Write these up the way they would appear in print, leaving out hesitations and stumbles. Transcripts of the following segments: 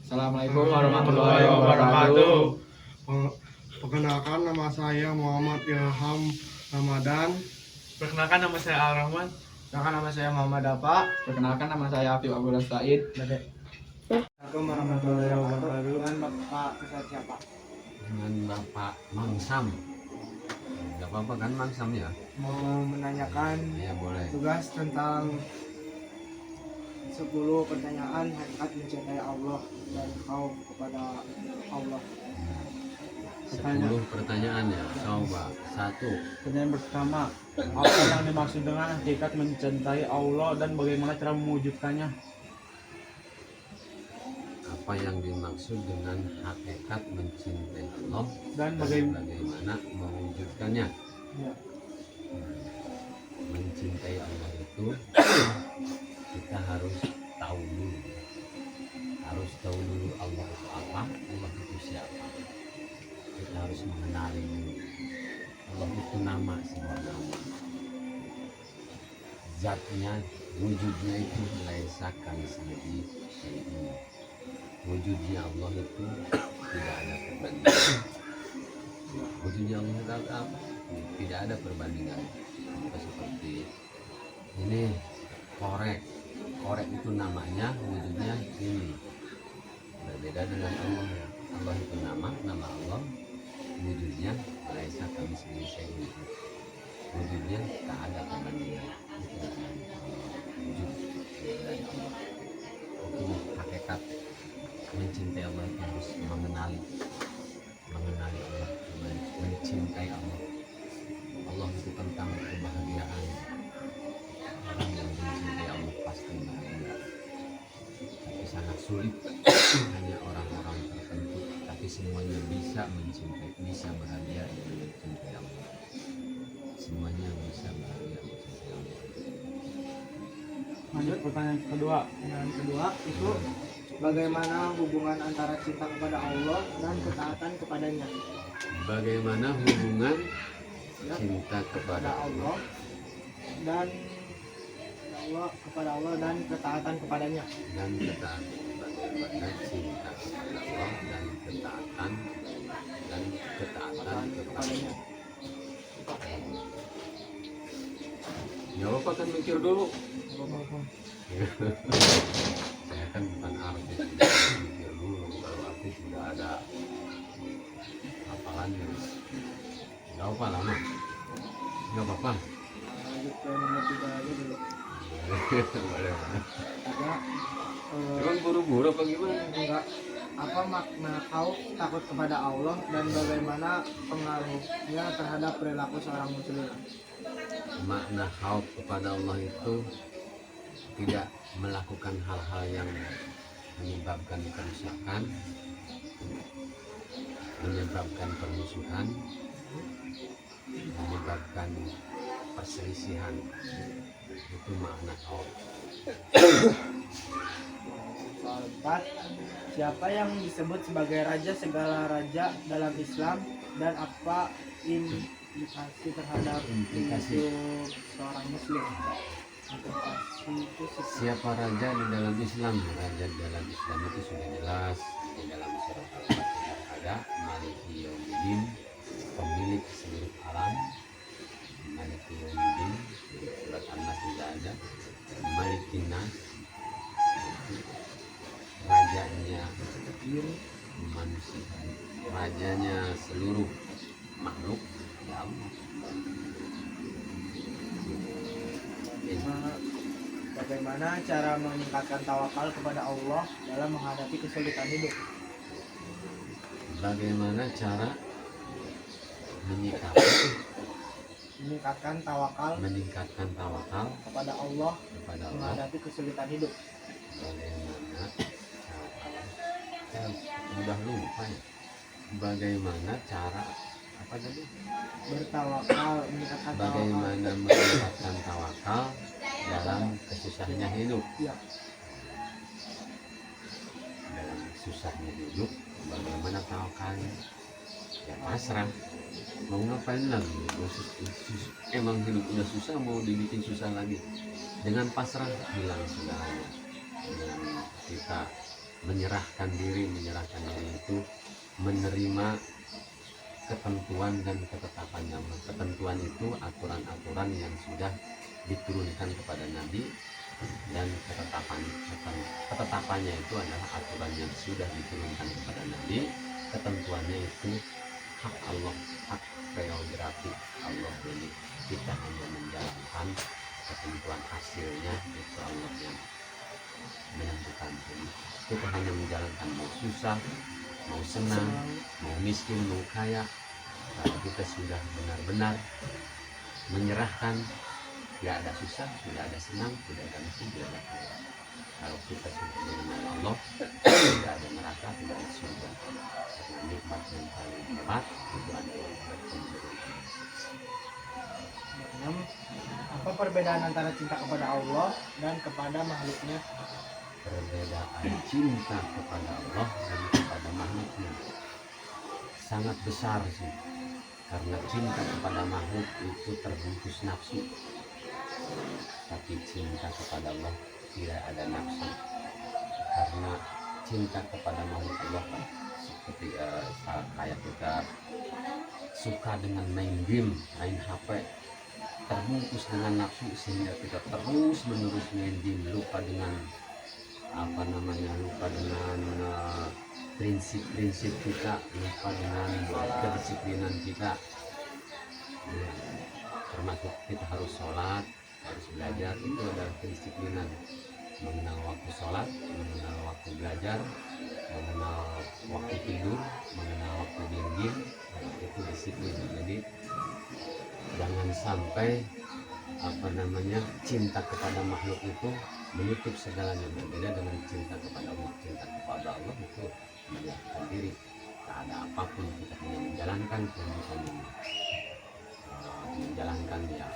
Assalamualaikum warahmatullahi wabarakatuh. Perkenalkan, nama saya Muhammad Ilham Ramadan. Perkenalkan, nama saya Al-Rahman. Perkenalkan, nama saya Muhammad Dafa. Perkenalkan, nama saya Afif Abdullah Said. Assalamualaikum warahmatullahi wabarakatuh. Dengan Bapak Ustaz siapa? Dengan Bapak Mangsam. Gak apa-apa kan Mangsam ya? Mau menanyakan Ya boleh. tugas tentang 10 pertanyaan hakikat mencintai Allah dan kau kepada Allah. 10 pertanyaan ya. Coba. 1. Pertanyaan pertama, apa yang dimaksud dengan hakikat mencintai Allah dan bagaimana cara mewujudkannya? Apa yang dimaksud dengan hakikat mencintai Allah Dan bagaimana mewujudkannya? Ya. Mencintai Allah itu kita harus tahu dulu. Harus tahu dulu Allah itu apa, Allah itu siapa. Kita harus mengenali dulu. Allah itu nama, sebuah nama. Zatnya, wujudnya itu laisa kamislihi syai'un. Wujudnya Allah itu tidak ada perbandingan. Wujudnya Allah itu apa? Tidak ada perbandingan. Seperti ini korek. Korek itu namanya, wujudnya ini. Berbeda dengan Allah. Allah itu nama Allah. Wujudnya laisa kamitslihi syai'un. Wujudnya tak ada perbandingan. Wujud dari Allah. Itu hakikat mencintai Allah itu harus mengenali Allah, mencintai Allah. Allah itu tentang kebahagiaan. Orang yang mencintai Allah pasti bahagia. Tapi sangat sulit. Hanya orang-orang tertentu. Tapi semuanya bisa mencintai, bisa bahagia dengan mencintai Allah. Semuanya bisa bahagia mencintai Allah. Lanjut pertanyaan kedua. Yang kedua itu bagaimana hubungan antara cinta kepada Allah dan ketaatan kepadanya? Bagaimana hubungan cinta kepada Allah dan kepada Allah dan ketaatan kepadanya? dan ketaatan, bagaimana cinta kepada Allah dan ketaatan kepadanya. Ya Bapak kan mikir dulu. Saya kan bukan artis, mikir dulu. Kalau artis sudah ada hafalannya. Gak apa lama. Gak apa-apa. Lanjut ke nomor 3 aja dulu. Boleh. Tiga, Emang buru-buru apa gimana? enggak, apa makna kau takut kepada Allah dan bagaimana pengaruhnya terhadap perilaku seorang muslim? Makna khauf kepada Allah itu tidak melakukan hal-hal yang menyebabkan kerusakan, menyebabkan permusuhan, menyebabkan perselisihan. Itu makna khauf. Soal 4, siapa yang disebut sebagai raja segala raja dalam Islam dan apa implikasi terhadap Implikasi. hidup seorang muslim? Implikasi itu Siapa raja di dalam Islam? Raja di dalam Islam itu sudah jelas di dalam surat Al-Fatihah ada Maliki Yaumiddin, pemilik seluruh alam. Maliki Yaumiddin, surat An-Nas juga ada Malikin Nas, rajanya manusia, rajanya seluruh makhluk, ya Allah. Bagaimana cara meningkatkan tawakal kepada Allah dalam menghadapi kesulitan hidup? Bagaimana cara menyikapi, Meningkatkan tawakal meningkatkan tawakal kepada Allah kepada Allah? menghadapi kesulitan hidup. Bagaimana cara, saya udah lupa ya. Bagaimana cara apa tadi? Bertawakal, meningkatkan tawakal. Bagaimana meningkatkan tawakal dalam kesusahannya hidup? Ya, Dalam susahnya hidup, bagaimana tawakalnya? Ya pasrah. Mau ngapain lagi? Emang hidup udah susah, mau dibikin susah lagi? Dengan pasrah hilang segalanya. Dengan kita menyerahkan diri itu menerima ketentuan dan ketetapannya. Ketentuan itu aturan-aturan yang sudah diturunkan kepada Nabi, dan ketetapannya itu adalah aturan yang sudah diturunkan kepada Nabi. Ketentuannya itu hak Allah, hak prerogatif Allah. Jadi kita hanya menjalankan ketentuan, hasilnya itu Allah yang menentukan. Jadi kita hanya menjalankan, mau susah, mau senang, mau miskin, mau kaya. Kalau kita sudah benar-benar menyerahkan, tidak ada susah, tidak ada senang, tidak ada miskin, tidak ada kaya. Kalau kita sudah mengenal Allah, tidak ada neraka, tidak ada surga. Karena nikmat yang paling hebat itu adalah bertemu. Apa perbedaan antara cinta kepada Allah dan kepada makhluknya? Perbedaan cinta kepada Allah dan kepada makhluknya sangat besar sih. Karena cinta kepada makhluk itu terbungkus nafsu, tapi cinta kepada Allah tidak ada nafsu. Karena cinta kepada makhluk Allah seperti kayak kita suka dengan main game, main HP, terbungkus dengan nafsu sehingga kita terus menerus main game, lupa dengan lupa dengan prinsip-prinsip kita, lupa dengan kedisiplinan kita. Ya, termasuk kita harus sholat, harus belajar, itu adalah kedisiplinan. Mengenal waktu sholat, mengenal waktu belajar, mengenal waktu tidur, mengenal waktu dingin, itu disiplin. Jadi jangan sampai cinta kepada makhluk itu menutup segalanya. Berbeda dengan cinta kepada Allah. Cinta kepada Allah itu menjadikan diri, tak ada apapun, kita hanya menjalankan kehidupan ini. Menjalankan, ya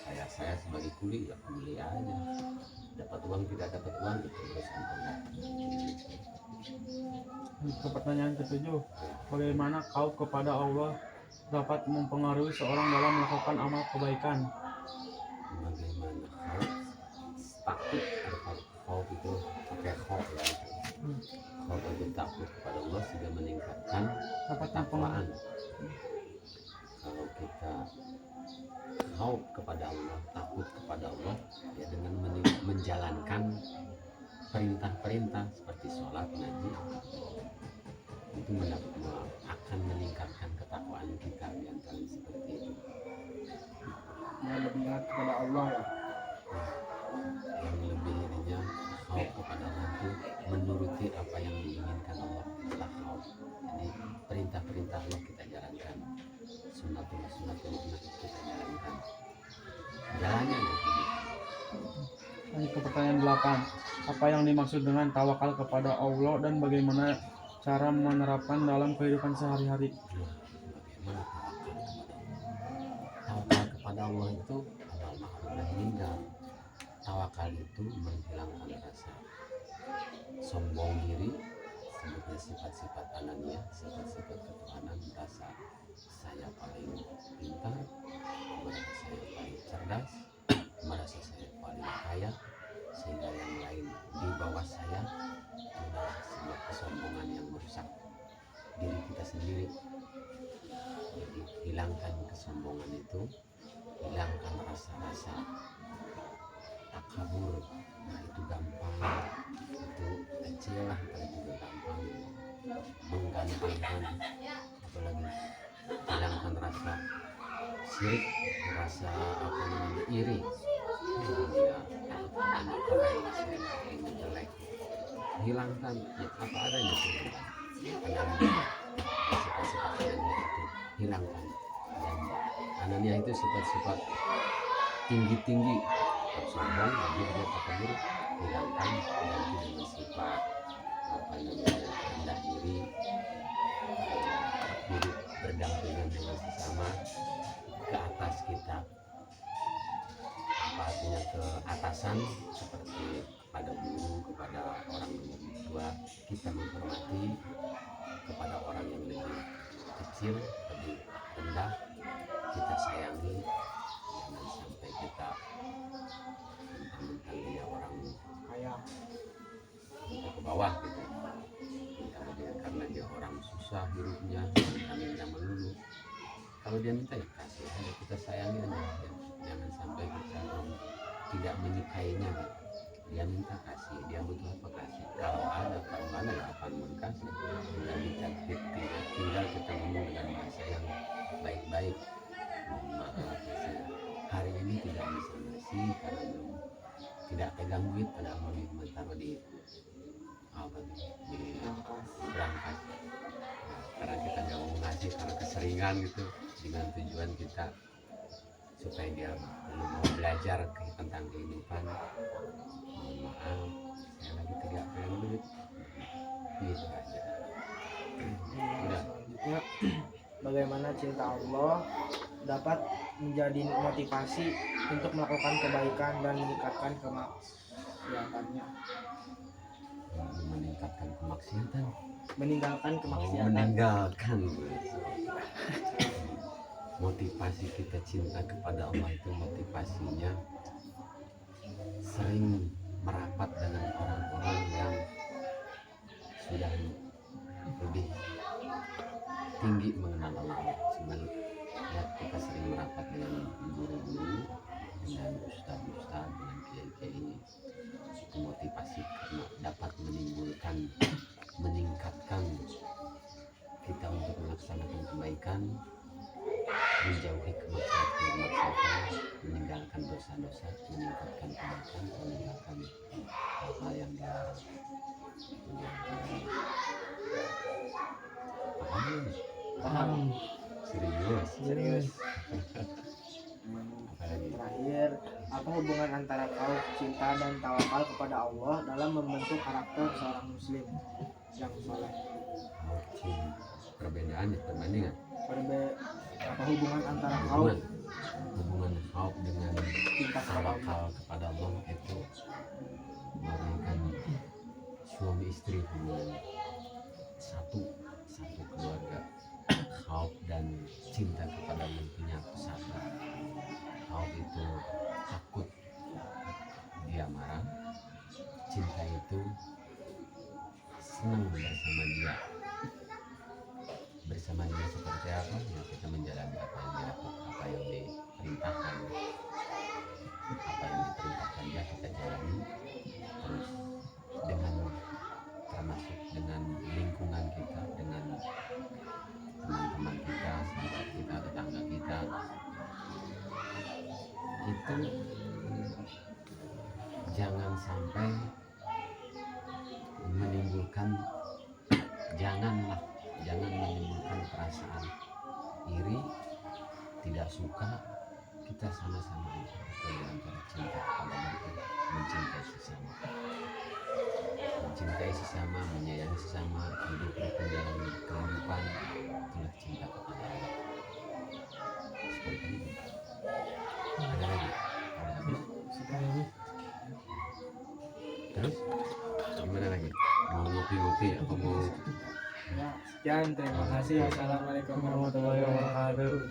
kayak saya sebagai kuli, ya kuli aja, dapat uang tidak dapat uang itu urusan Allah. Ke pertanyaan ketujuh, bagaimana kau kepada Allah dapat mempengaruhi seorang dalam melakukan amal kebaikan? Bagaimana takut, atau kau itu pakai kau ya, kau itu takut kepada Allah sudah meningkatkan ketakwaan. Kalau kita kau kepada Allah, takut kepada Allah, ya dengan menjalankan perintah-perintah seperti sholat, ngaji, itu akan meningkatkan ketakwaan kita, di antara seperti itu. Yang lebih ingat kepada Allah ya. Yang lebih ininya kau kepada Allah itu menuruti apa yang diinginkan Allah, itulah kau. Jadi perintah-perintah Allah kita jalankan, sunatullah kita jalankan, jalannya gitu. Lanjut ke pertanyaan 8, apa yang dimaksud dengan tawakal kepada Allah dan bagaimana cara menerapkan dalam kehidupan sehari-hari? Bagaimana tawakal kepada Allah itu adalah makhluk meninggal. Tawakal itu menghilangkan rasa sombong diri, sebutnya sifat-sifat anania, sifat-sifat ketuhanan, merasa saya paling pintar, merasa saya paling cerdas, merasa saya paling kaya, sehingga yang lain di bawah saya. Adalah sebuah kesombongan yang merusak diri kita sendiri. Jadi hilangkan kesombongan itu, hilangkan rasa-rasa takabur. Nah itu gampang, itu kecil lah, tapi juga gampang. Menggampangkan, apalagi hilangkan rasa sirik, rasa iri. Ya, anak keren, ini jelek, hilangkan ya, apa adanya kehidupan. Sifat-sifat anania itu hilangkan, dan anania itu sifat-sifat tinggi-tinggi, sombong, jadi dia takabur, hilangkan, ganti dengan sifat rendah diri, hidup berdampingan dengan sesama, ke atas kita, apa artinya ke atasan, seperti kepada guru, kepada orang tua kita menghormati, kepada orang yang lebih kecil, lebih rendah kita sayangi. Jangan sampai kita mentang-mentang dia orang kaya kita ke bawah gitu. susah hidupnya, kita minta melulu. Kalau dia minta ya kasih aja, kita sayangi aja. Jangan sampai kita tidak menyukainya gitu. Dia minta kasih, dia butuh apa kasih. Kalau ada ya akan kasih. Dan kita tinggal kita ngomong dengan bahasa yang baik-baik. Mohon maaf, saya hari ini tidak bisa ngasih karena belum tidak pegang duit, padahal mau taruh di apa tuh, di berangkas. Karena kita nggak mau ngasih karena keseringan gitu, dengan tujuan kita supaya dia belum mau belajar tentang kehidupan. Mohon maaf, saya lagi tidak pegang duit, gitu aja. Udah. Selanjutnya, bagaimana cinta Allah dapat menjadi motivasi untuk melakukan kebaikan dan meningkatkan kemaksiatannya. Meningkatkan kemaksiatan. Meninggalkan Oh, kemaksiatan. meninggalkan. Motivasi kita cinta kepada Allah itu motivasinya sering merapat dengan orang-orang yang sudah lebih tinggi mengenal Allah. Cuman ya kita sering merapat dengan guru-guru, dengan ustaz-ustaz, dengan kiai-kiai. Itu motivasi karena dapat meningkatkan kita untuk melaksanakan kebaikan, menjauhi kemaksiatan, meninggalkan dosa-dosa, meningkatkan kebaikan, meninggalkan hal-hal yang dilarang. Paham ya? Paham. Serius. Apalagi? Terakhir, apa hubungan antara kaum cinta dan tawakal kepada Allah dalam membentuk karakter seorang muslim yang soleh? Perbedaan ya, perbandingan. Apa hubungan antara kaum Hubungan khauf dengan cinta kepada Allah? tawakal kepada Allah itu bagaikan suami istri, hubungan satu keluarga. Khauf dan cinta kepada Allah punya persatu. Khauf itu takut dia marah, cinta itu senang bersama dia seperti apa ya, kita menjalani apa yang dilakukan, apa yang diperintahkan dia kita jalani terus, dengan termasuk dengan lingkungan kita, dengan teman-teman kita, sahabat kita, tetangga kita. Itu jangan sampai jangan menimbulkan perasaan iri, tidak suka. Kita sama-sama aja antara cinta kepada mereka, mencintai sesama, menyayangi sesama, hidup rukun dalam kehidupan, itulah cinta kepada Allah. Seperti itu. Ada lagi? Ada habis? Terus? Gimana lagi? Mau ngopi-ngopi apa mau? Ya, sekian, terima kasih. Wassalamualaikum warahmatullahi wabarakatuh.